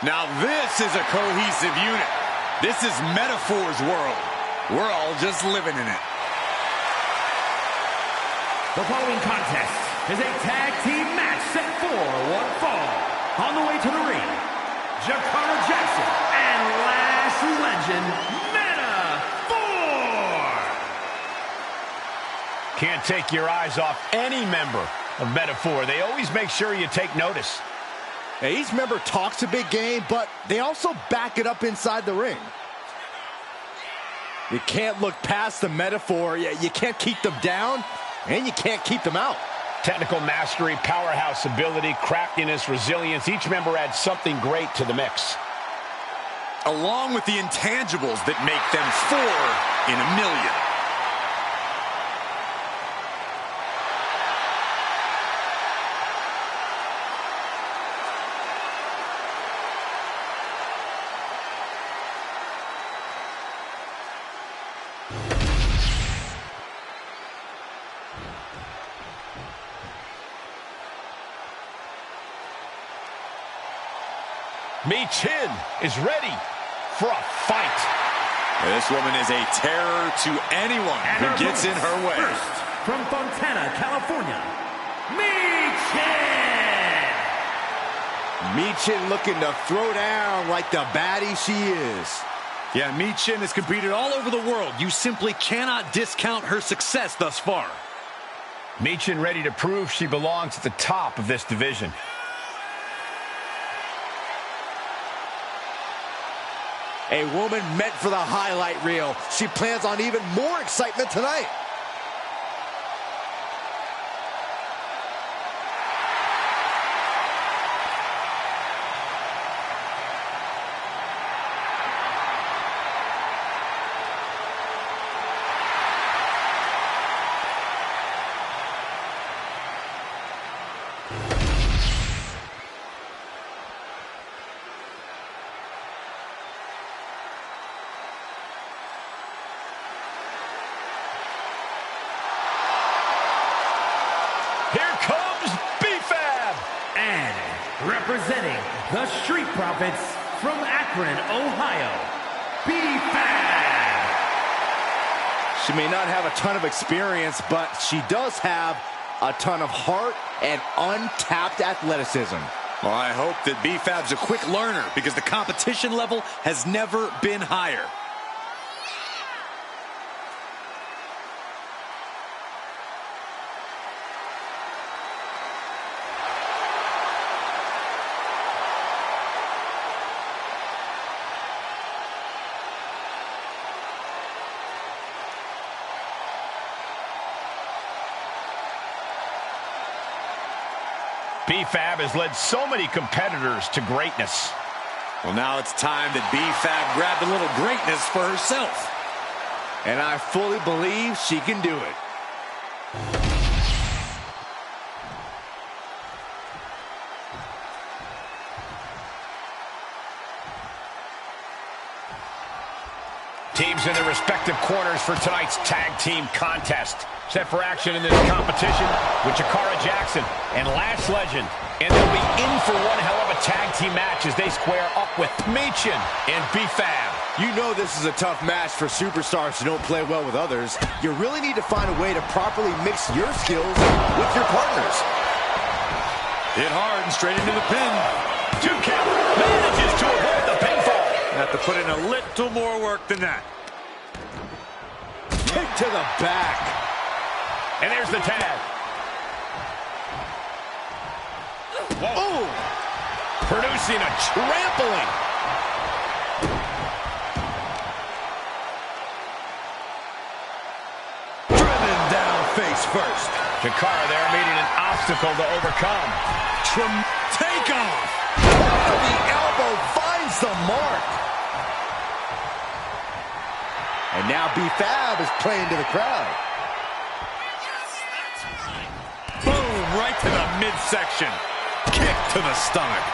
Now this is a cohesive unit. This is Metaphor's world. We're all just living in it. The following contest is a tag team match set for one fall. On the way to the ring, Jakara Jackson and Last Legend, Metaphor. Can't take your eyes off any member of Metaphor. They always make sure you take notice. Now, each member talks a big game, but they also back it up inside the ring. You can't look past the Metaphor. You can't keep them down, and you can't keep them out. Technical mastery, powerhouse ability, craftiness, resilience. Each member adds something great to the mix. Along with the intangibles that make them 4 in a million. Mi-Chin is ready for a fight. This woman is a terror to anyone who gets in her way. First, from Fontana, California, Mi-Chin. Mi-Chin looking to throw down like the baddie she is. Yeah, Mi-Chin has competed all over the world. You simply cannot discount her success thus far. Mi-Chin ready to prove she belongs at the top of this division. A woman meant for the highlight reel. She plans on even more excitement tonight. Representing the Street Profits from Akron, Ohio, B-Fab. She may not have a ton of experience, but she does have a ton of heart and untapped athleticism. Well, I hope that B-Fab's a quick learner because the competition level has never been higher. B-Fab has led so many competitors to greatness. Well, now it's time that B-Fab grabbed a little greatness for herself. And I fully believe she can do it. Teams in their respective corners for tonight's tag team contest. Set for action in this competition with Jakara Jackson and Last Legend. And they'll be in for one hell of a tag team match as they square up with Mi-Chin and B-Fab. You know this is a tough match for superstars who don't play well with others. You really need to find a way to properly mix your skills with your partners. Hit hard and straight into the pin. 2 count. Manages to avoid the pinfall. Have to put in a little more work than that. Kick to the back. And there's the tag. Whoa. Ooh. Producing a trampling. Driven down face first. Jakara there meeting an obstacle to overcome. Takeoff. Oh, the elbow finds the mark. And now B-Fab is playing to the crowd. Boom, right to the midsection. Kick to the stomach.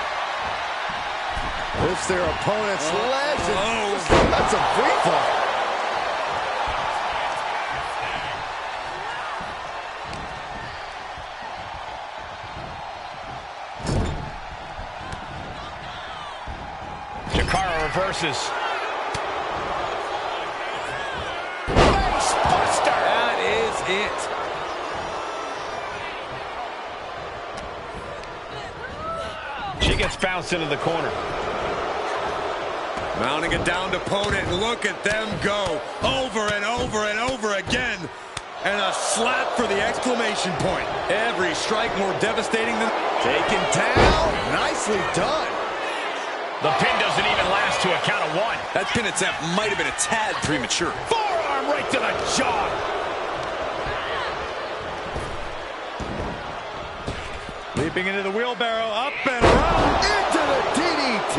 Lifts their opponent's legs. And that's a free fall. reverses. Face buster. That is it. She gets bounced into the corner. Mounting a downed opponent. Look at them go over and over and over again. And a slap for the exclamation point. Every strike more devastating than... Taken down. Nicely done. The pin doesn't even last to a count of one. That pin attempt might have been a tad premature. Forearm right to the jaw. Leaping into the wheelbarrow, up and around. Into the DDT.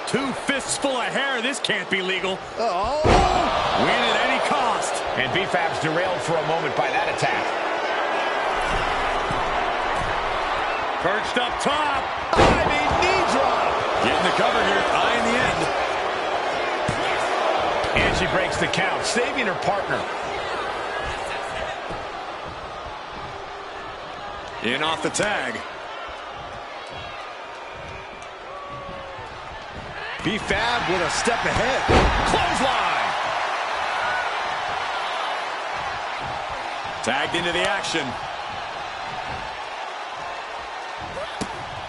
2 fists full of hair. This can't be legal. Oh. Win at any cost. And B-Fab's derailed for a moment by that attack. Perched up top. Diving knee drop. Getting the cover here. Eye in the end. And she breaks the count, saving her partner. In off the tag. B-Fab with a step ahead. Clothesline. Tagged into the action.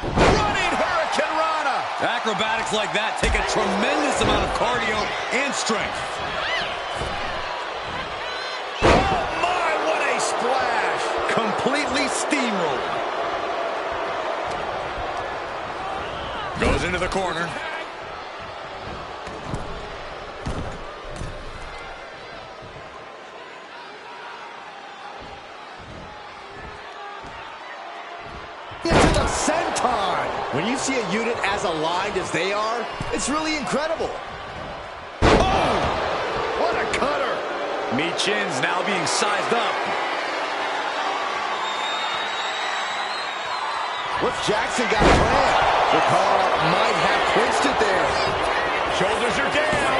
Running Hurricane Rana. Acrobatics like that take a tremendous amount of cardio and strength. Oh my, what a splash. Completely steamrolled. Goes into the corner. Into the senton. When you see a unit as aligned as they are, it's really incredible. Oh, what a cutter. Michin's now being sized up. What's Jackson got planned? The call might have clinched it there. Shoulders are down.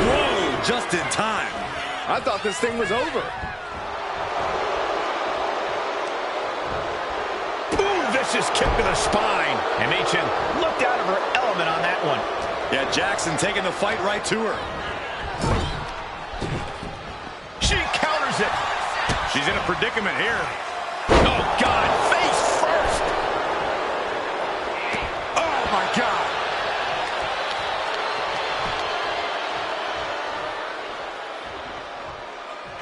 Whoa, just in time. I thought this thing was over. Boom, vicious kick to the spine. And Michin looked out of her element on that one. Yeah, Jackson taking the fight right to her. She counters it. She's in a predicament here. Oh, God, face first. Oh, my God.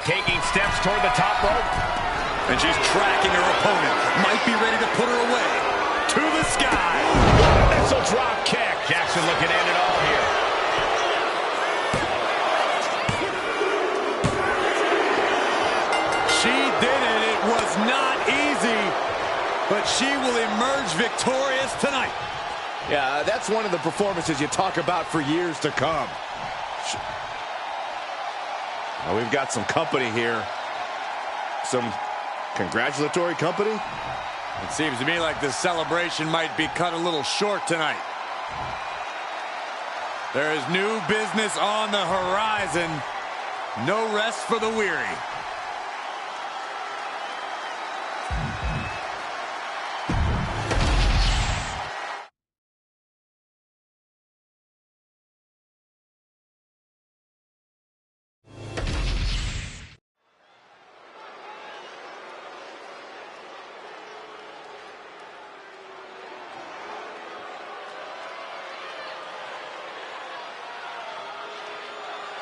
Taking steps toward the top rope. And she's tracking her opponent. Might be ready to put her away. To the sky. Missile drop kick. Jackson looking to end it all here. She did it. It was not easy. But she will emerge victorious tonight. Yeah, that's one of the performances you talk about for years to come. Now we've got some company here. Some congratulatory company. It seems to me like the celebration might be cut a little short tonight. There is new business on the horizon. No rest for the weary.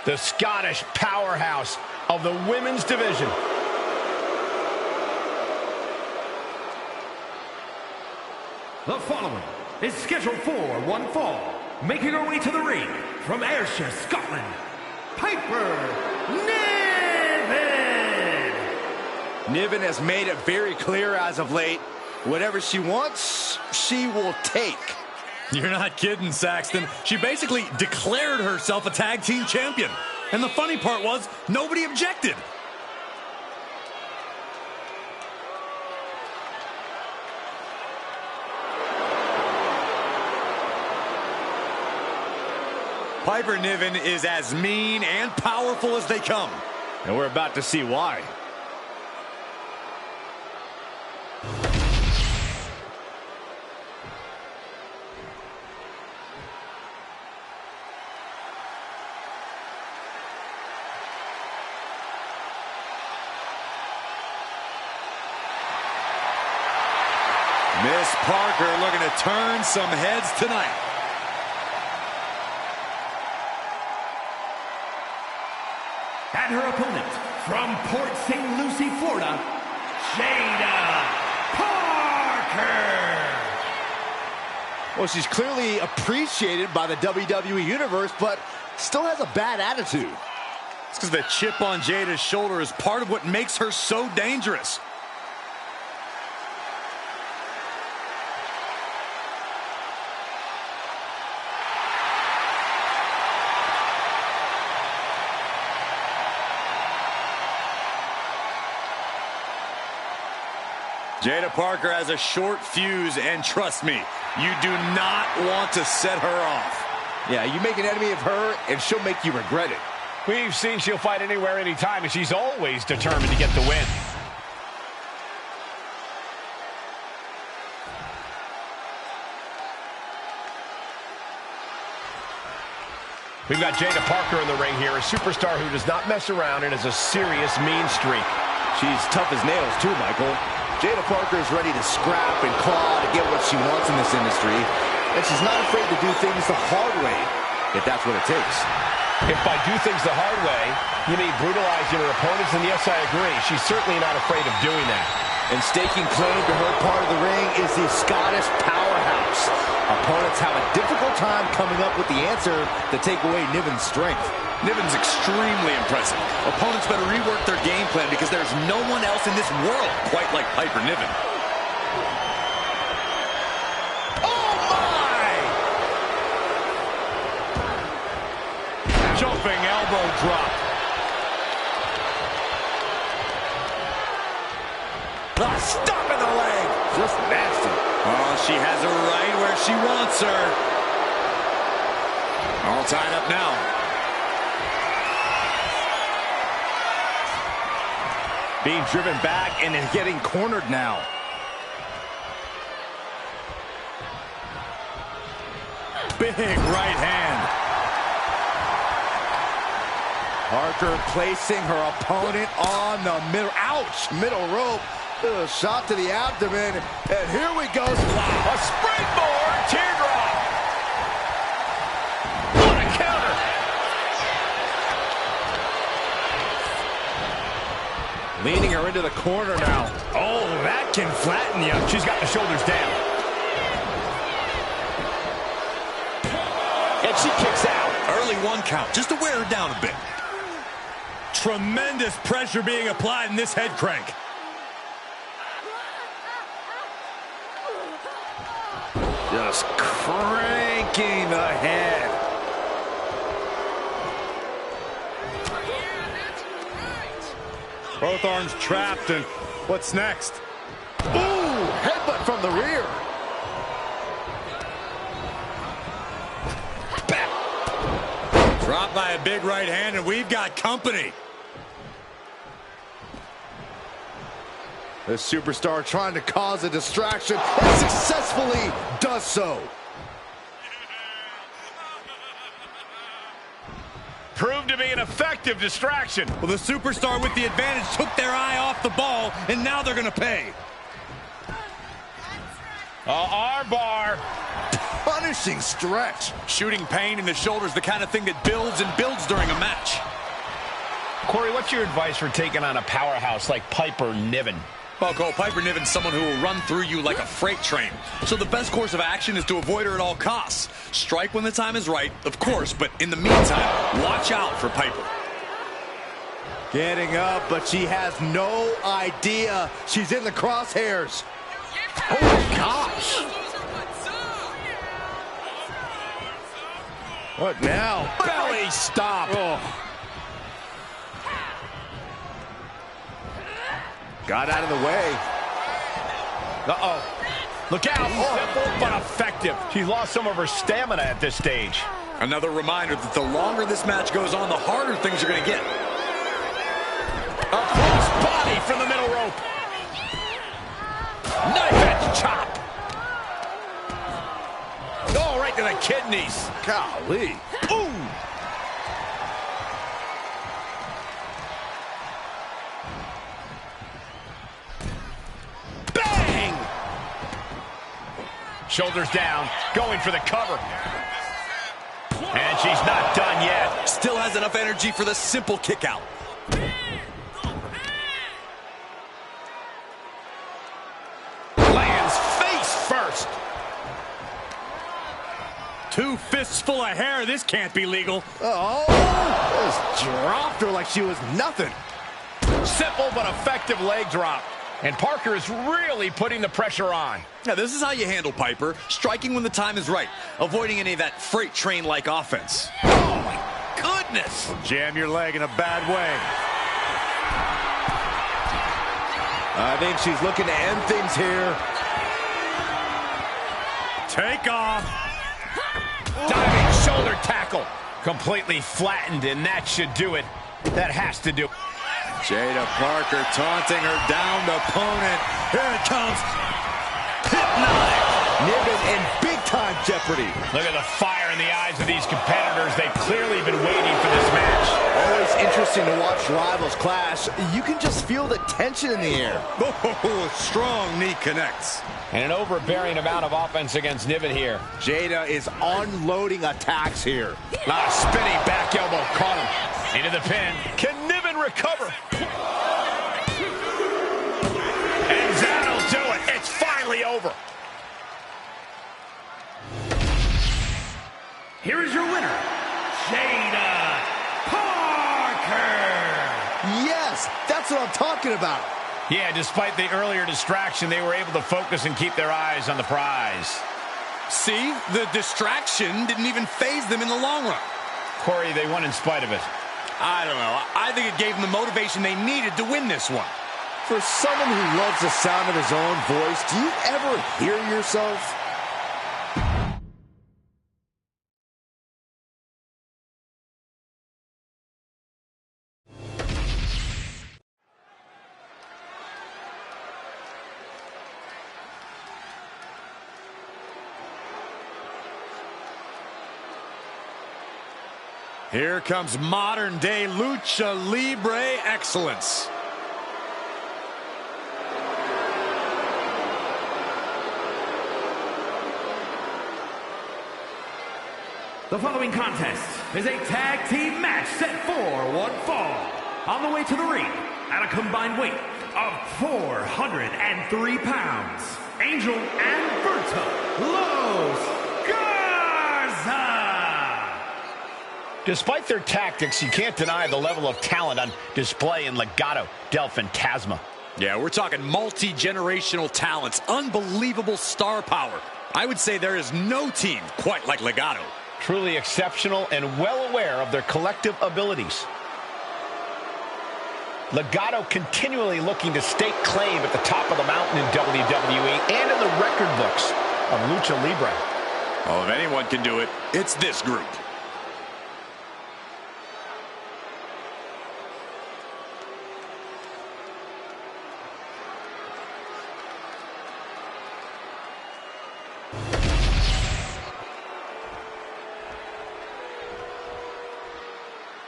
The Scottish powerhouse of the women's division. The following is scheduled for one fall. Making her way to the ring from Ayrshire, Scotland, Piper Niven. Niven has made it very clear as of late. Whatever she wants, she will take. You're not kidding, Saxton. She basically declared herself a tag team champion. And the funny part was, nobody objected. Piper Niven is as mean and powerful as they come. And we're about to see why. Candace Parker looking to turn some heads tonight. And her opponent, from Port St. Lucie, Florida, Jada Parker. Well, she's clearly appreciated by the WWE Universe, but still has a bad attitude. It's because the chip on Jada's shoulder is part of what makes her so dangerous. Jada Parker has a short fuse, and trust me, you do not want to set her off. Yeah, you make an enemy of her, and she'll make you regret it. We've seen she'll fight anywhere, anytime, and she's always determined to get the win. We've got Jada Parker in the ring here, a superstar who does not mess around and has a serious mean streak. She's tough as nails, too, Michael. Jada Parker is ready to scrap and claw to get what she wants in this industry, and she's not afraid to do things the hard way, if that's what it takes. If by do things the hard way, you mean brutalizing her opponents, then yes, I agree. She's certainly not afraid of doing that. And staking claim to her part of the ring is the Scottish powerhouse. Opponents have a difficult time coming up with the answer to take away Niven's strength. Niven's extremely impressive. Opponents better rework their game plan because there's no one else in this world quite like Piper Niven. Oh, my! Jumping elbow drop. Stop in the leg. Just nasty. Oh, she has her right where she wants her. All tied up now. Being driven back and is getting cornered now. Big right hand. Parker placing her opponent on the middle. Ouch! Middle rope. A shot to the abdomen. And here we go. Wow. A springboard teardrop. What a counter. Leaning her into the corner now. Oh, that can flatten you. She's got the shoulders down. And she kicks out. Early 1 count, just to wear her down a bit. Tremendous pressure being applied in this head crank. Just cranking the head. Both arms trapped, and what's next? Ooh, headbutt from the rear. Dropped by a big right hand, and we've got company. The superstar trying to cause a distraction and successfully does so. Proved to be an effective distraction. Well, the superstar with the advantage took their eye off the ball, and now they're going to pay. Armbar. Punishing stretch. Shooting pain in the shoulder is the kind of thing that builds and builds during a match. Corey, what's your advice for taking on a powerhouse like Piper Niven? Well, Cole, Piper Niven's someone who will run through you like a freight train. So the best course of action is to avoid her at all costs. Strike when the time is right, of course, but in the meantime, watch out for Piper. Getting up, but she has no idea she's in the crosshairs. Oh, my gosh. What now? Belly stop. Oh. Got out of the way. Uh-oh. Look out. Simple but effective. She's lost some of her stamina at this stage. Another reminder that the longer this match goes on, the harder things are going to get. A cross body from the middle rope. Knife edge chop. Oh, right to the kidneys. Golly. Ooh. Shoulders down, going for the cover. And she's not done yet. Still has enough energy for the simple kick out. Lands face first. 2 fists full of hair. This can't be legal. Oh, just dropped her like she was nothing. Simple but effective leg drop. And Parker is really putting the pressure on. Now, this is how you handle Piper. Striking when the time is right. Avoiding any of that freight train-like offense. Oh, my goodness. Jam your leg in a bad way. I think she's looking to end things here. Take off. Diving shoulder tackle. Completely flattened, and that should do it. That has to do it. Jada Parker taunting her downed opponent. Here it comes. Hit 9. Niven in big-time jeopardy. Look at the fire in the eyes of these competitors. They've clearly been waiting for this match. Always interesting to watch rivals clash. You can just feel the tension in the air. Oh, strong knee connects. And an overbearing amount of offense against Niven here. Jada is unloading attacks here. Spinning back elbow caught him. Into the pin. Can Niven recover? And that'll do it. It's finally over. Here is your winner, Jada Parker. Yes, that's what I'm talking about. Yeah, despite the earlier distraction, they were able to focus and keep their eyes on the prize. See, the distraction didn't even faze them in the long run. Corey, they won in spite of it. I don't know. I think it gave them the motivation they needed to win this one. For someone who loves the sound of his own voice, do you ever hear yourself? Here comes modern-day Lucha Libre excellence. The following contest is a tag team match set for one fall. On the way to the ring, at a combined weight of 403 pounds, Angel and Berta Los Garza. Despite their tactics, you can't deny the level of talent on display in Legado del Fantasma. Yeah, we're talking multi-generational talents, unbelievable star power. I would say there is no team quite like Legado. Truly exceptional and well aware of their collective abilities. Legado continually looking to stake claim at the top of the mountain in WWE and in the record books of Lucha Libre. Well, if anyone can do it, it's this group.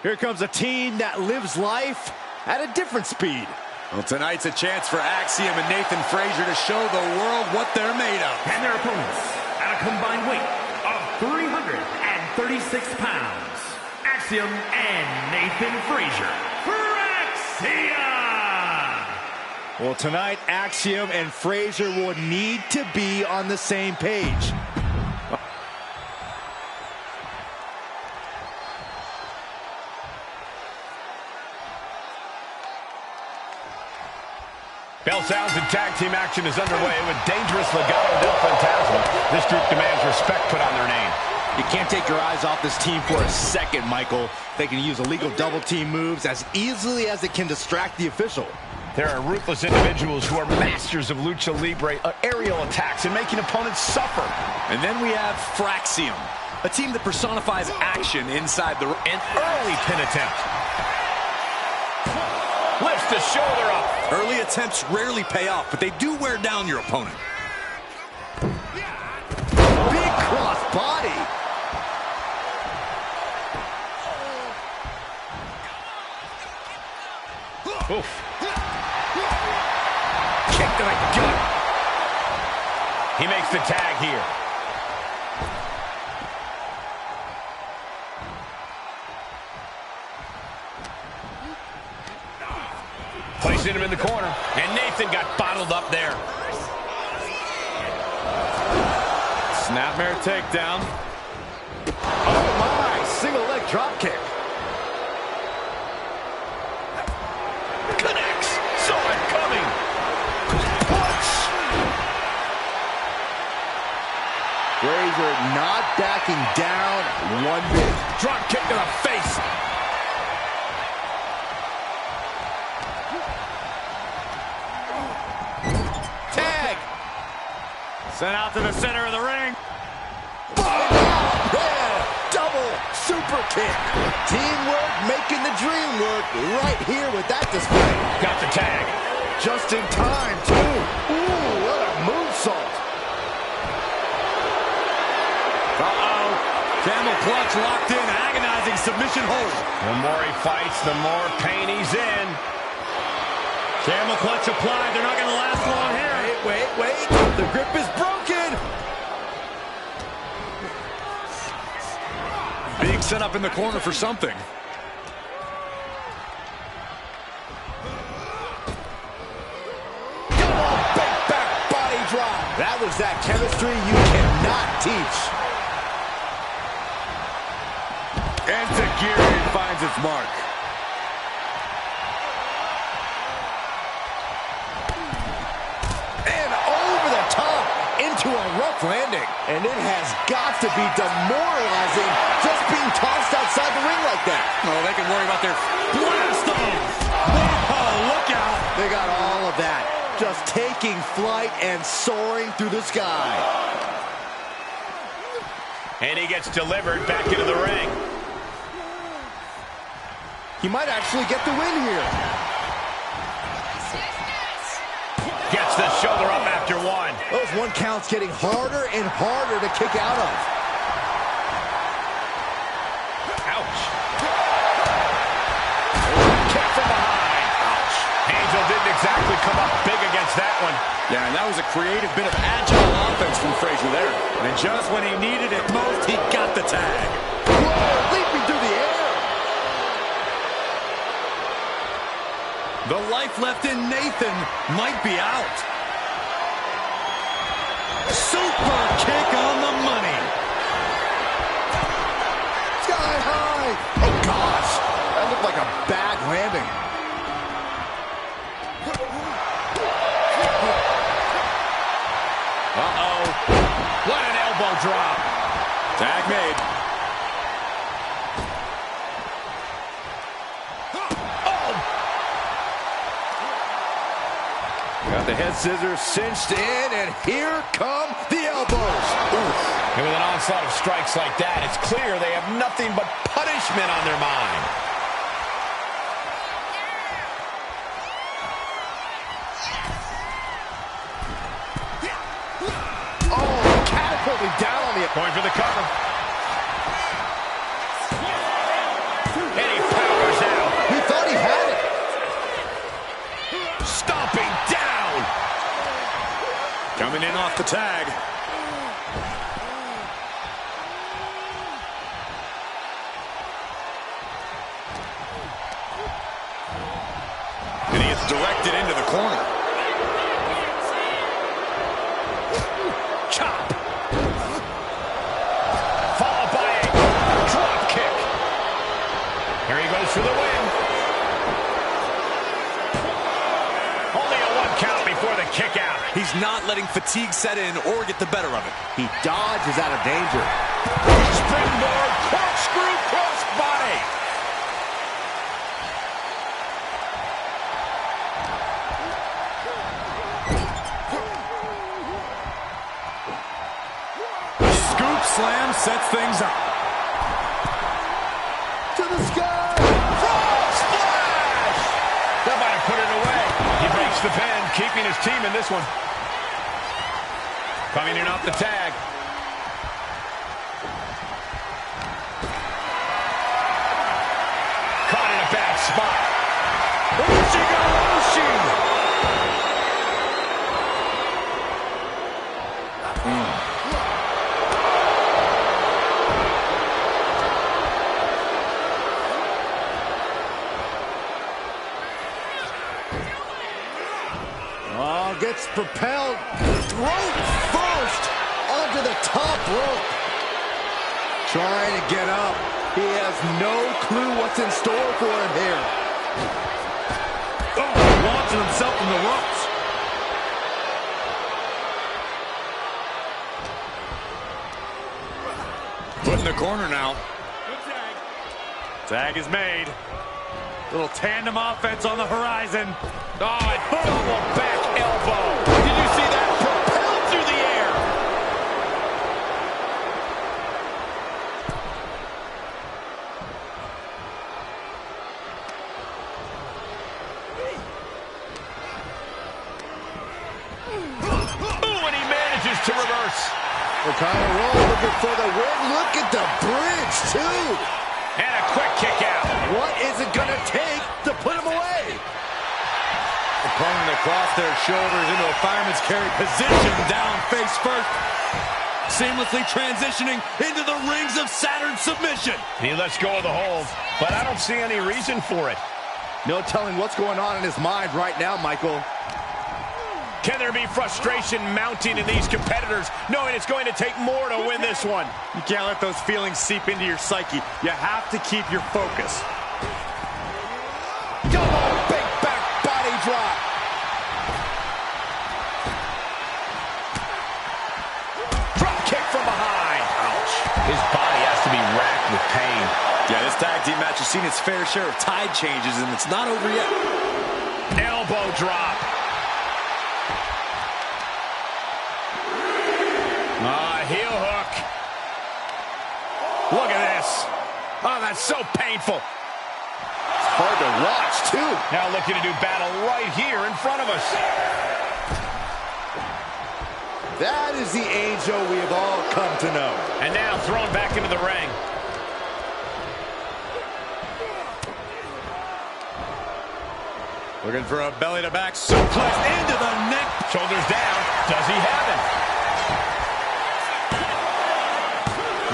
Here comes a team that lives life at a different speed. Well, tonight's a chance for Axiom and Nathan Frazier to show the world what they're made of. And their opponents, at a combined weight of 336 pounds, Axiom and Nathan Frazier. For Axiom! Well, tonight, Axiom and Frazier will need to be on the same page. Bell sounds and tag team action is underway with dangerous Legado del Fantasma. This group demands respect put on their name. You can't take your eyes off this team for a second, Michael. They can use illegal double team moves as easily as it can distract the official. There are ruthless individuals who are masters of Lucha Libre aerial attacks and making opponents suffer. And then we have Fraxium, a team that personifies action inside the... An early pin attempt. Lifts the shoulder up. Early attempts rarely pay off, but they do wear down your opponent. Big cross body. Oof. Kick to the gut. He makes the tag here. Placing him in the corner. And Nathan got bottled up there. Snapmare takedown. Oh my, single leg drop kick. Connects. Saw it coming. Punch. Frazier not backing down one bit. Drop kick to the face. Tag. Sent out to the center of the ring. Yeah, double super kick. Teamwork making the dream work right here with that display. Got the tag. Just in time, too. Ooh, what a moonsault. Uh-oh. Camel clutch locked in, agonizing submission hold. The more he fights, the more pain he's in. Camel clutch applied. They're not going to last long here. Wait. The grip is broken. Being set up in the corner for something. Come on, big back body drop. That was that chemistry you cannot teach. And Zagiri finds its mark. And over the top into a rough landing. And it has got to be demoralizing just being tossed outside the ring like that. Oh, they can worry about their blast off. Whoa, look out. They got all of that. Just taking flight and soaring through the sky. And he gets delivered back into the ring. He might actually get the win here. Gets the shoulder up after one. Those one counts getting harder and harder to kick out of. Ouch. Kick from behind. Ouch. Angel didn't exactly come up big against that one. Yeah, and that was a creative bit of agile offense from Frazier there. And just when he needed it most, he got the tag. Whoa, leaping through the air. The life left in Nathan might be out. Super kick on the money. Sky high. Oh, gosh. That looked like a bad landing. Uh-oh. What an elbow drop. Tag made. Got the head scissors cinched in, and here come the elbows. Oof. And with an onslaught of strikes like that, it's clear they have nothing but punishment on their mind. Oh, catapulting down on the... Going for the cover. And he powers out. He thought he had it. Stomping down. Coming in off the tag. And he gets directed into the corner. Chop. Followed by a drop kick. Here he goes for the win. Only a one count before the kick out. He's not letting fatigue set in or get the better of it. He dodges out of danger. Springboard corkscrew crossbody. Scoop slam sets things up. To the sky. Frog splash. That might have put it away. He breaks the pin, keeping his team in this one. Coming in off the tag. Caught in a bad spot. Oh, gets propelled. Rope first onto the top rope. Trying to get up. He has no clue what's in store for him here. Oh, launching himself from the ropes. Put in the corner now. Good tag. Tag is made. Little tandem offense on the horizon. Oh, a double back elbow. Did you see that? Propelled through the air. Ooh, and he manages to reverse. O'Connor roll looking for the win. Look at the bridge, too. And a quick kick out. What is it going to take to put him away? Opponent across their shoulders into a fireman's carry position, down face first. Seamlessly transitioning into the rings of Saturn submission. He lets go of the hold, but I don't see any reason for it. No telling what's going on in his mind right now, Michael. Can there be frustration mounting in these competitors, knowing it's going to take more to win this one? You can't let those feelings seep into your psyche. You have to keep your focus. Double big back body drop. Drop kick from behind. Ouch. His body has to be racked with pain. Yeah, this tag team match has seen its fair share of tide changes, and it's not over yet. Elbow drop. Heel hook. Look at this. Oh, that's so painful. It's hard to watch, too. Now looking to do battle right here in front of us. That is the Angel we have all come to know. And now thrown back into the ring. Looking for a belly-to-back suplex into the neck. Shoulders down. Does he have it?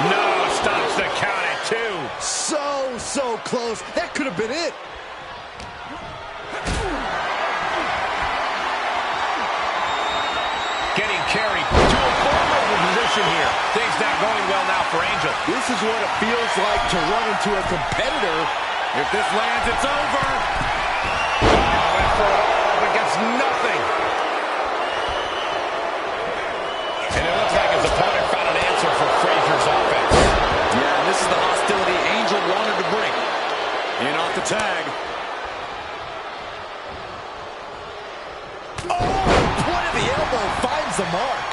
No, stops the count at 2. So close. That could have been it. Getting carried to a vulnerable position here. Things not going well now for Angel. This is what it feels like to run into a competitor. If this lands, it's over. Went for it all, but gets nothing. And it looks like his opponent found an answer for Frazier's offense. Yeah, and this is the hostility Angel wanted to bring. In off the tag. Oh, point of the elbow finds the mark.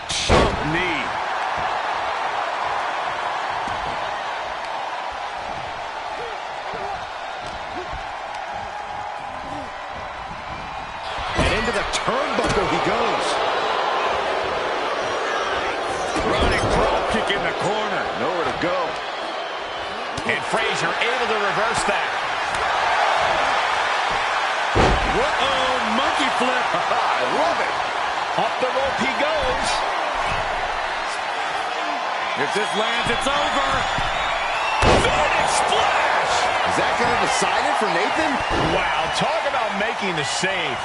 Chop knee. And into the turnbuckle he goes. Running drop kick in the corner. Nowhere to go. And Frazier able to reverse that. Uh-oh, monkey flip. I love it. Up the rope he goes. If this lands, it's over. Phoenix splash. Is that going to decide it for Nathan? Wow, talk about making the save.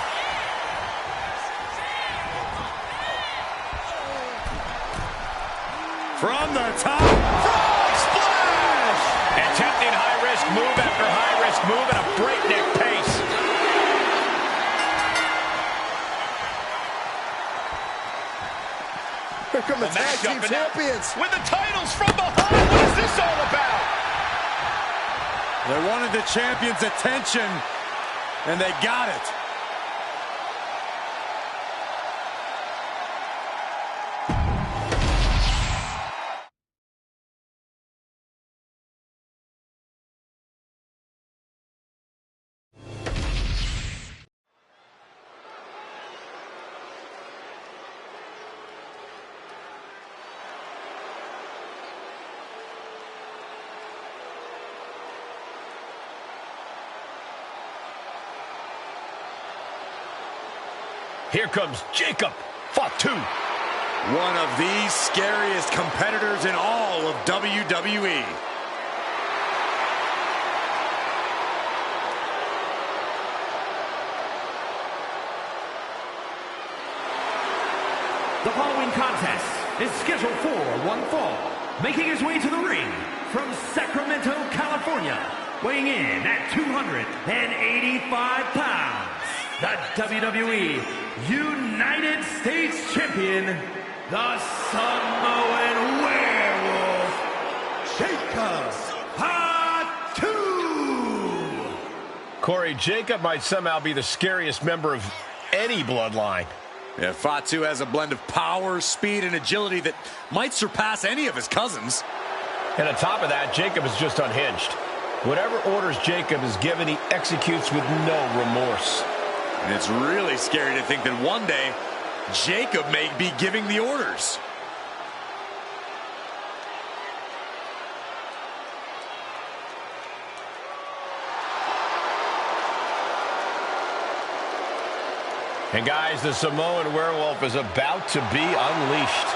From the top. Frog splash. Attempting high-risk move after high-risk move at a breakneck pace. Here come the tag team champions. With the titles from behind. What is this all about? They wanted the champion's attention, and they got it. Here comes Jacob. Fought 2. One of the scariest competitors in all of WWE. The following contest is scheduled for one fall. Making his way to the ring from Sacramento, California, weighing in at 285 pounds, the WWE United States Champion, the Samoan Werewolf, Jacob Fatu. Corey, Jacob might somehow be the scariest member of any bloodline. Yeah, Fatu has a blend of power, speed, and agility that might surpass any of his cousins. And on top of that, Jacob is just unhinged. Whatever orders Jacob is given, he executes with no remorse. And it's really scary to think that one day, Jacob may be giving the orders. And guys, the Samoan Werewolf is about to be unleashed.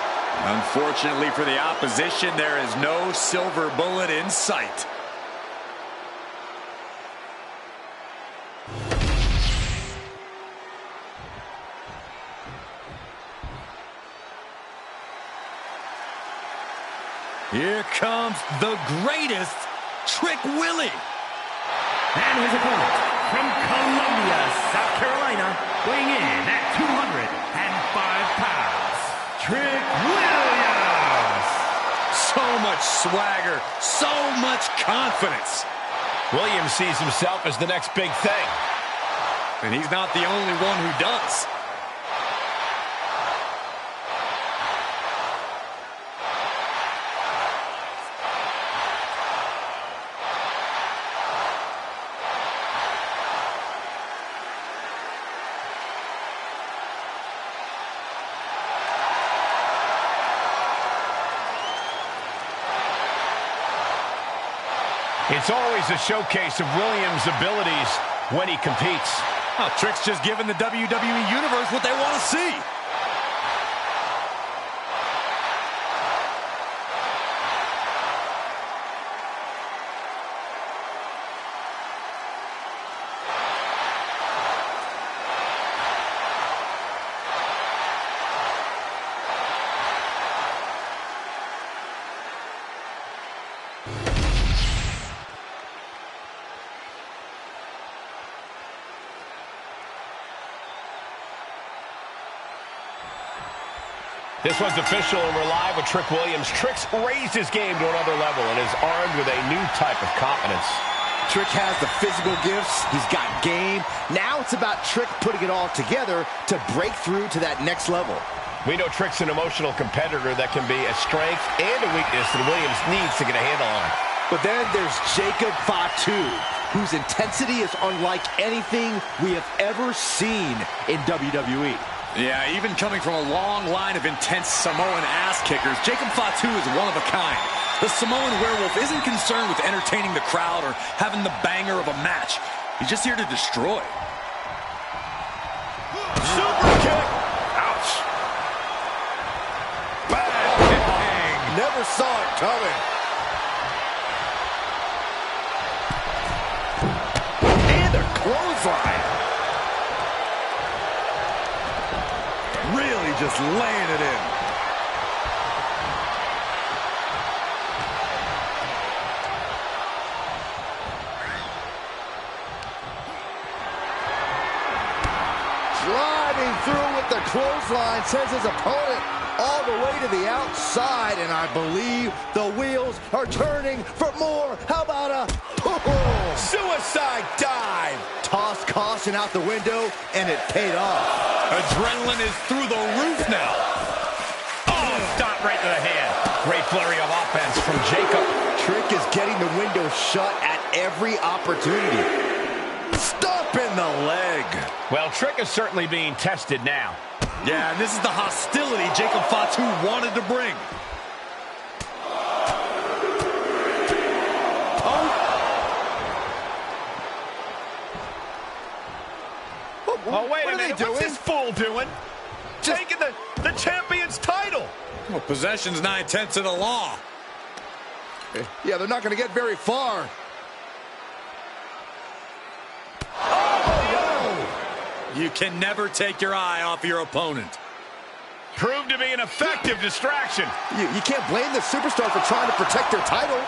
Unfortunately for the opposition, there is no silver bullet in sight. Here comes the greatest, Trick Willie. And his opponent from Columbia, South Carolina, weighing in at 205 pounds, Trick Williams. So much swagger, so much confidence. Williams sees himself as the next big thing. And he's not the only one who does. It's always a showcase of Williams' abilities when he competes. Oh, Trick's just giving the WWE Universe what they want to see. This one's official, and we're live with Trick Williams. Trick's raised his game to another level and is armed with a new type of confidence. Trick has the physical gifts. He's got game. Now it's about Trick putting it all together to break through to that next level. We know Trick's an emotional competitor that can be a strength and a weakness that Williams needs to get a handle on. But then there's Jacob Fatu, whose intensity is unlike anything we have ever seen in WWE. Yeah, even coming from a long line of intense Samoan ass kickers, Jacob Fatu is one of a kind. The Samoan Werewolf isn't concerned with entertaining the crowd or having the banger of a match. He's just here to destroy. Super kick! Ouch! Bang! Never saw it coming. And a clothesline. Really just laying it in. Driving through with the clothesline, sends his opponent all the way to the outside, and I believe the wheels are turning for more. How about a suicide dive? Tossed caution out the window, and it paid off. Adrenaline is through the roof now. Oh, stop right to the hand. Great flurry of offense from Jacob. Trick is getting the window shut at every opportunity. Stop in the leg. Well, Trick is certainly being tested now. Yeah, and this is the hostility Jacob Fatu wanted to bring. Oh, wait a minute. What's this fool doing? Taking the champion's title. Well, possession's 9/10 of the law. Yeah, they're not going to get very far. You can never take your eye off your opponent. Proved to be an effective distraction. You can't blame the superstar for trying to protect their title.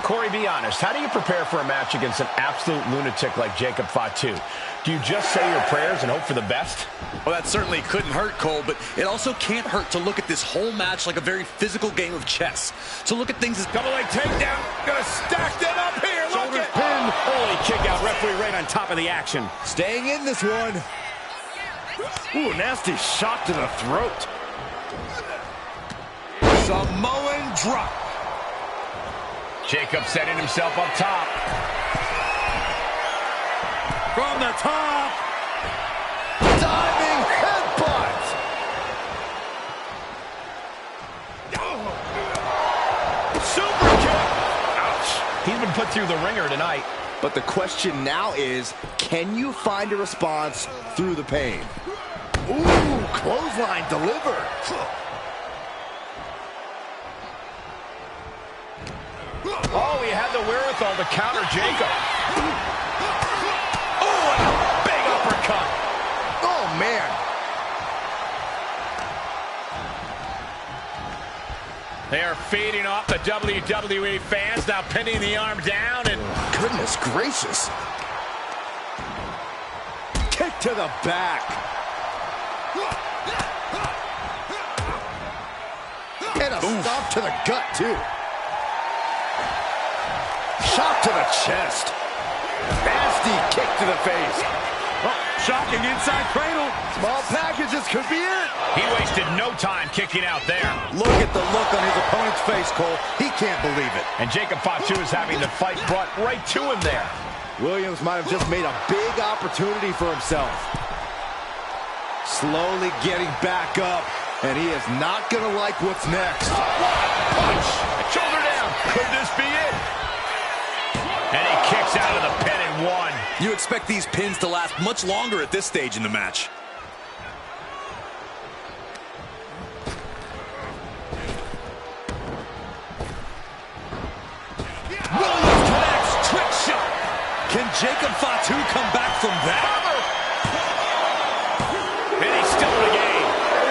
Corey, be honest. How do you prepare for a match against an absolute lunatic like Jacob Fatu? Do you just say your prayers and hope for the best? Well, that certainly couldn't hurt, Cole, but it also can't hurt to look at this whole match like a very physical game of chess. To look at things as double leg takedown. Gonna stack them up here. Shoulders Look pinned. Holy kick out. Referee right on top of the action. Staying in this one. Ooh, nasty shot to the throat. Samoan drop. Jacob setting himself up top. From the top. Diving headbutt. Super kick. Ouch. He's been put through the ringer tonight. But the question now is, can you find a response through the pain? Ooh, clothesline delivered. Oh, he had the wherewithal to counter Jacob. Oh, and a big uppercut. Oh, man. They are feeding off the WWE fans, now pinning the arm down, and Goodness gracious. Kick to the back. And a stop to the gut, too. Shot to the chest. Nasty kick to the face. Oh, shocking inside cradle. Small packages could be it. he wasted no time kicking out there. Look at the look on his opponent's face, Cole. He can't believe it. And Jacob Fatu is having the fight brought right to him there. Williams might have just made a big opportunity for himself. Slowly getting back up, and he is not going to like what's next. Punch! Shoulder down. Could this be it? And he kicks out of the pin and one. You expect these pins to last much longer at this stage in the match. Williams connects, trick shot. Can Jacob Fatu come back from that? And he's still in the game.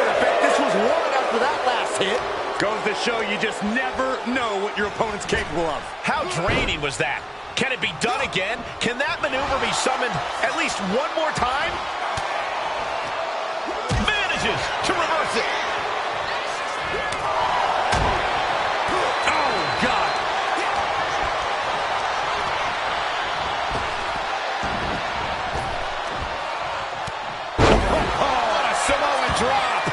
I bet this was one after that last hit. Goes to show you just never know what your opponent's capable of. How draining was that? Can it be done again? Can that maneuver be summoned at least one more time? Manages to reverse it. Oh, God. Oh, a Samoan drop.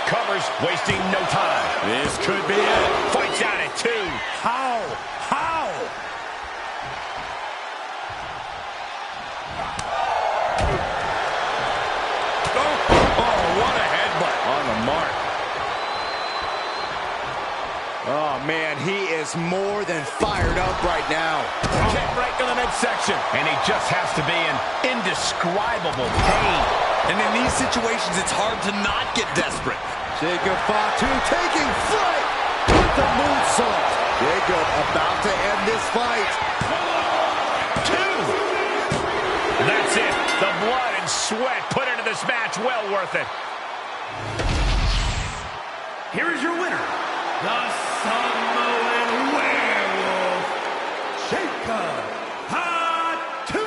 Covers, wasting no time. This could be it. Fights out at two. How? Oh, what a headbutt. On the mark. Oh, man, he is more than fired up right now. Kick right to the midsection. And he just has to be in indescribable pain. And in these situations, it's hard to not get desperate. Jacob Fatu taking flight with the moonsault. Jacob about to end this fight. Two. That's it. The blood and sweat put into this match. Well worth it. Here is your winner, the Samoan Werewolf, Jacob Fatu.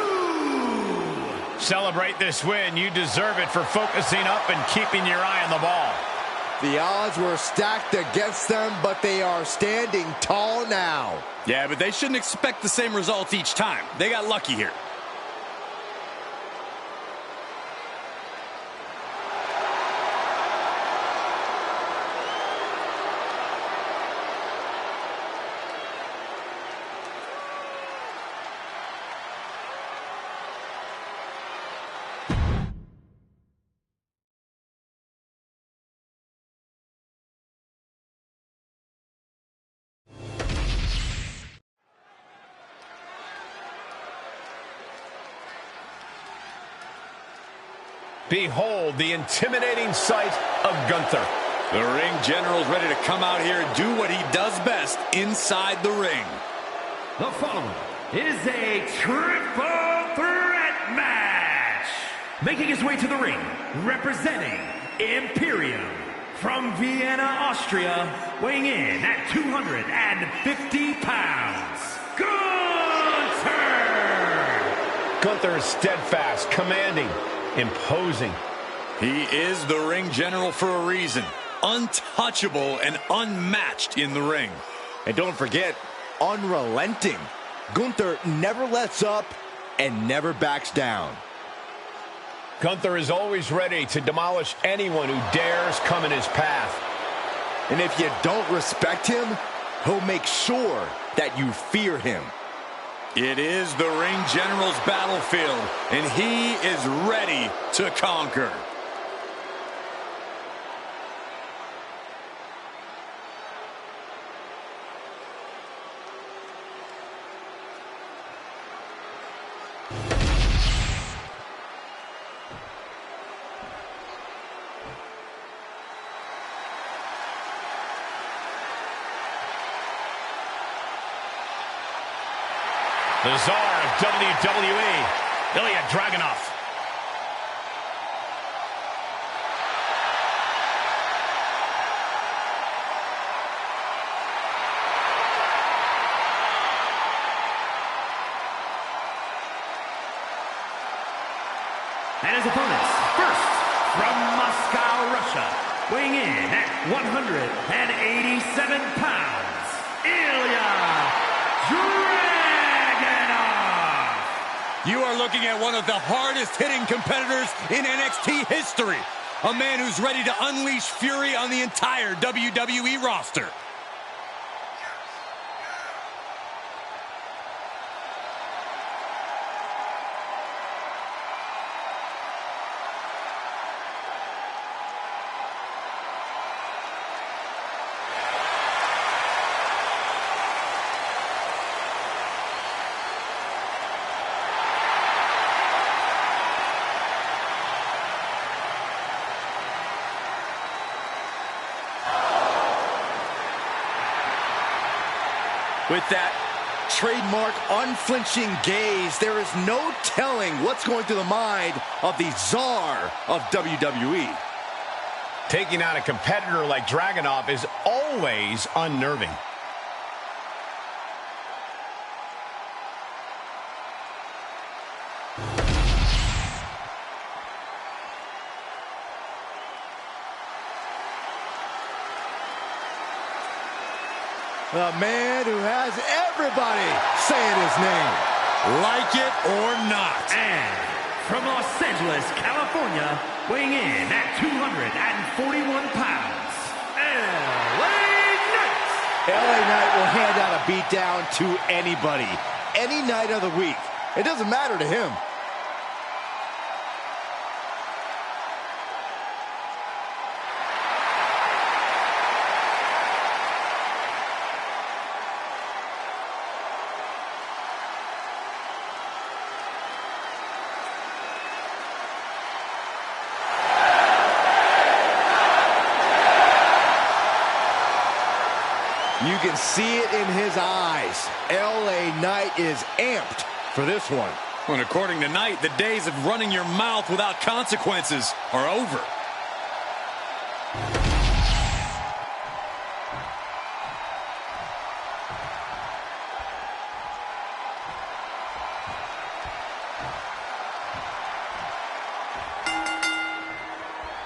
Celebrate this win. You deserve it for focusing up and keeping your eye on the ball. The odds were stacked against them, but they are standing tall now. Yeah, but they shouldn't expect the same results each time. They got lucky here. Behold the intimidating sight of Gunther. The ring general's ready to come out here and do what he does best inside the ring. The following is a triple threat match. Making his way to the ring, representing Imperium, from Vienna, Austria, weighing in at 250 pounds, Gunther! Gunther is steadfast, commanding, imposing. He is the ring general for a reason. Untouchable and unmatched in the ring. And don't forget, unrelenting. Gunther never lets up and never backs down. Gunther is always ready to demolish anyone who dares come in his path. And if you don't respect him, he'll make sure that you fear him. It is the ring general's battlefield, and he is ready to conquer. The Czar of WWE, Ilya Dragunov. And his opponents, first, from Moscow, Russia, weighing in at 187 pounds, Ilya Dragunov. You are looking at one of the hardest-hitting competitors in NXT history. A man who's ready to unleash fury on the entire WWE roster. With that trademark unflinching gaze, there is no telling what's going through the mind of the Czar of WWE. Taking on a competitor like Dragunov is always unnerving. The man who has everybody saying his name. Like it or not. And from Los Angeles, California, weighing in at 241 pounds, LA Knight. LA Knight will hand out a beatdown to anybody, any night of the week. It doesn't matter to him. You can see it in his eyes. LA Knight is amped for this one. And according to Knight, the days of running your mouth without consequences are over.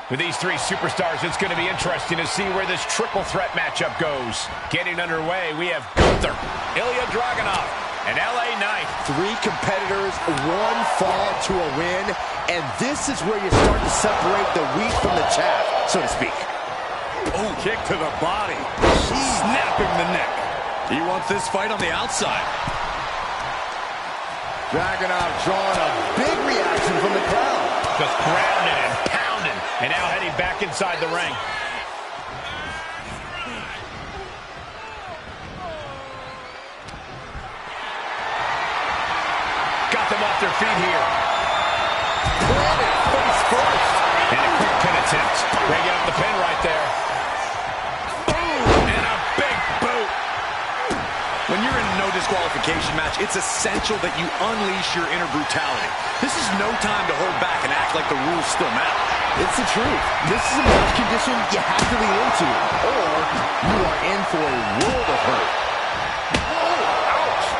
With these three superstars, it's going to be interesting to see where this triple threat matchup goes. Getting underway, we have Gunther, Ilya Dragunov, and LA Knight. Three competitors, one fall to a win, and this is where you start to separate the wheat from the chaff, so to speak. Oh, kick to the body. Snapping the neck. He wants this fight on the outside. Dragunov drawing a big reaction from the crowd. Just grounded and pounding, and now heading back inside the ring. Got them off their feet here. Planted face first. And a quick pin attempt. Breaking up the pin right there. Boom! And a big boot. When you're in no disqualification match, it's essential that you unleash your inner brutality. This is no time to hold back and act like the rules still matter. It's the truth. This is a match condition you have to lean into, or you are in for a world of hurt.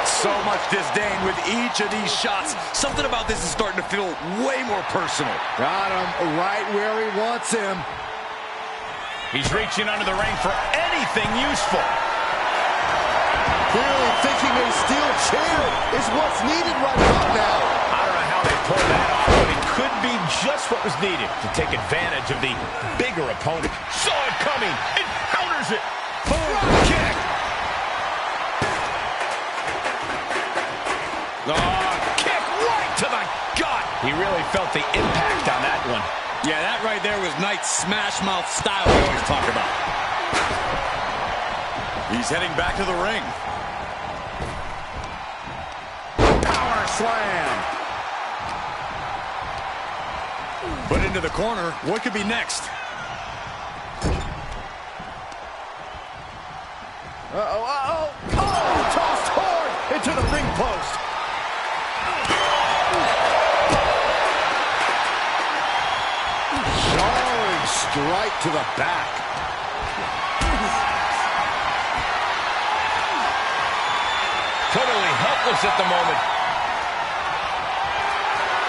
So much disdain with each of these shots. Something about this is starting to feel way more personal. Got him right where he wants him. He's reaching under the ring for anything useful. Clearly thinking a steel chair is what's needed right about now. I don't know how they pulled that off, but it could be just what was needed to take advantage of the bigger opponent. Saw it coming and counters it. Boom, kick. Oh, kick right to the gut. He really felt the impact on that one. Yeah, that right there was Knight's smash mouth style we always talk about. He's heading back to the ring. Power slam. Put into the corner. What could be next? Uh-oh. Oh, tossed hard into the ring post. Jarring strike to the back. Totally helpless at the moment.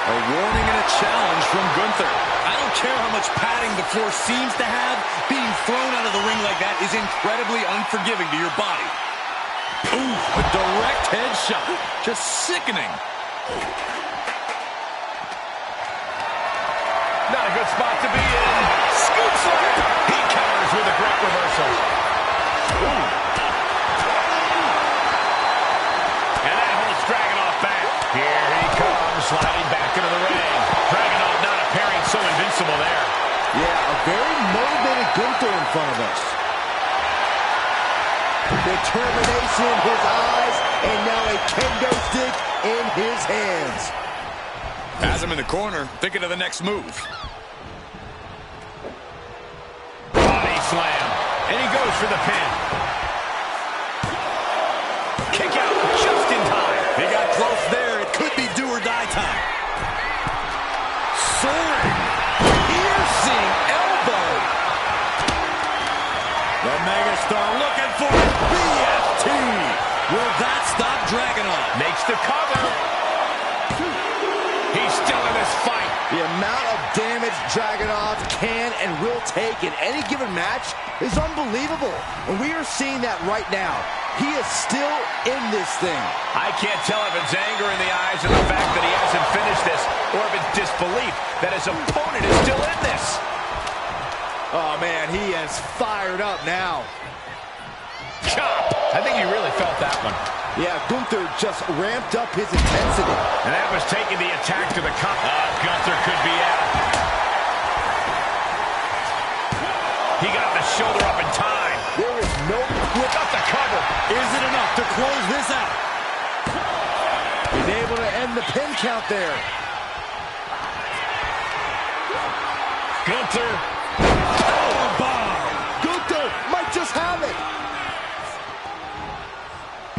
A warning and a challenge from Gunther. I don't care how much padding the floor seems to have, being thrown out of the ring like that is incredibly unforgiving to your body. Ooh, a direct headshot. Just sickening. Not a good spot to be in. Scoop slam. He counters with a great reversal. Ooh. And that holds Dragunov back. Here he comes, sliding back into the ring. Dragunov not appearing so invincible there. Yeah, a very motivated Gunther in front of us. Determination in his eyes, and now a kendo stick in his hands. Has him in the corner, thinking of the next move. Body slam. And he goes for the pin. Kick out just in time. He got close there. It could be do or die time. Soaring. Piercing elbow. The megastar looking for it. BFT. Will that stop Dragunov? Makes the cover. He's still in this fight. The amount of damage Dragunov can and will take in any given match is unbelievable. And we are seeing that right now. He is still in this thing. I can't tell if it's anger in the eyes or the fact that he hasn't finished this, or if it's disbelief that his opponent is still in this. Oh, man, he is fired up now. Chop! I think he really felt that one. Yeah, Gunther just ramped up his intensity. And that was taking the attack to the cup. Gunther could be out. He got the shoulder up in time. There is no... Without the cover. Is it enough to close this out? He's able to end the pin count there. Gunther. Powerbomb. Gunther might just have it.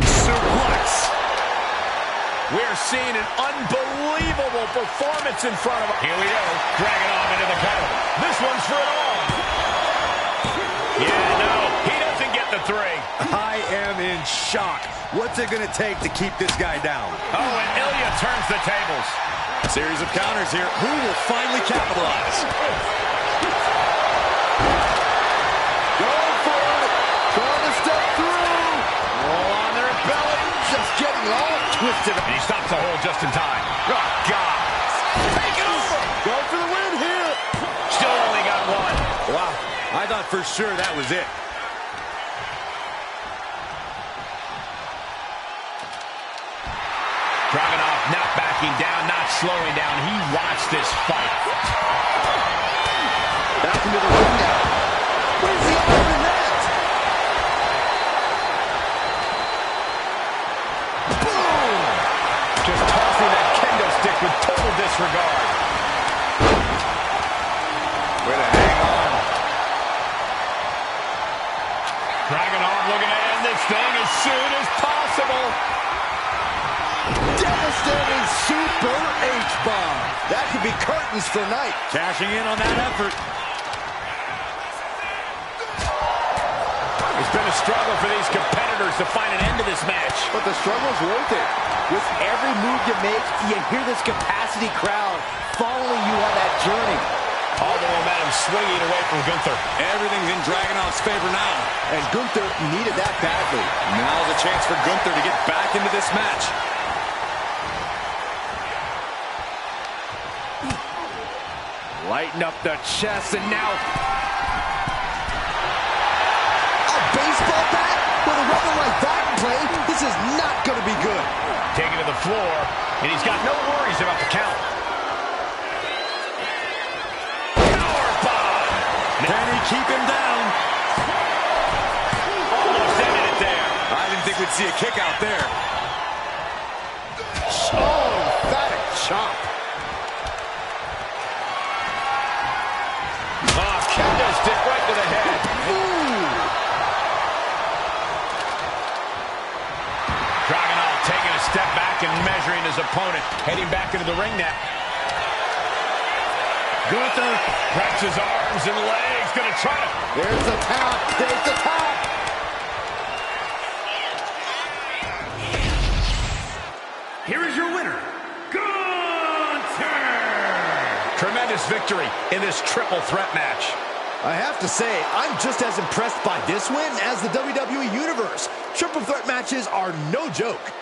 Suplex. We're seeing an unbelievable performance in front of him. Here we go. Dragunov into the cover. This one's for it all. Yeah, no. He doesn't get the three. I am in shock. What's it going to take to keep this guy down? Oh, and Ilya turns the tables. Series of counters here. Who will finally capitalize? Going for it. Trying to step through. All on their belly. Just getting all twisted. And he stops the hold just in time. Oh, God. Take it over. Going for the win here. Still only got one. Wow. I thought for sure that was it. Dragunov not backing down, not slowing down. He watched this fight. Back into the ring now. Where's the arm in that? Boom! Just tossing that kendo stick with total disregard. Way to hang on. Dragunov looking to end this thing as soon as possible. That could be curtains for night. Cashing in on that effort. It's been a struggle for these competitors to find an end to this match. But the struggle's worth it. With every move you make, you hear this capacity crowd following you on that journey. All the momentum swinging away from Gunther. Everything's in Dragunov's favor now. And Gunther needed that badly. Now's a chance for Gunther to get back into this match. Lighten up the chest, and now A baseball bat? With a weapon like that in play, this is not going to be good. Taken to the floor, and he's got no worries about the count. Can he keep him down? Almost ended it there. I didn't think we'd see a kick out there. Oh, emphatic chop. Oh, kendo stick right to the head. Dragunov taking a step back and measuring his opponent. Heading back into the ring now. Gunther wraps his arms and legs. Gonna try to... There's the tap. There's the tap. Here is your winner, Gunther! Tremendous victory in this triple threat match. I have to say, I'm just as impressed by this win as the WWE Universe. Triple threat matches are no joke.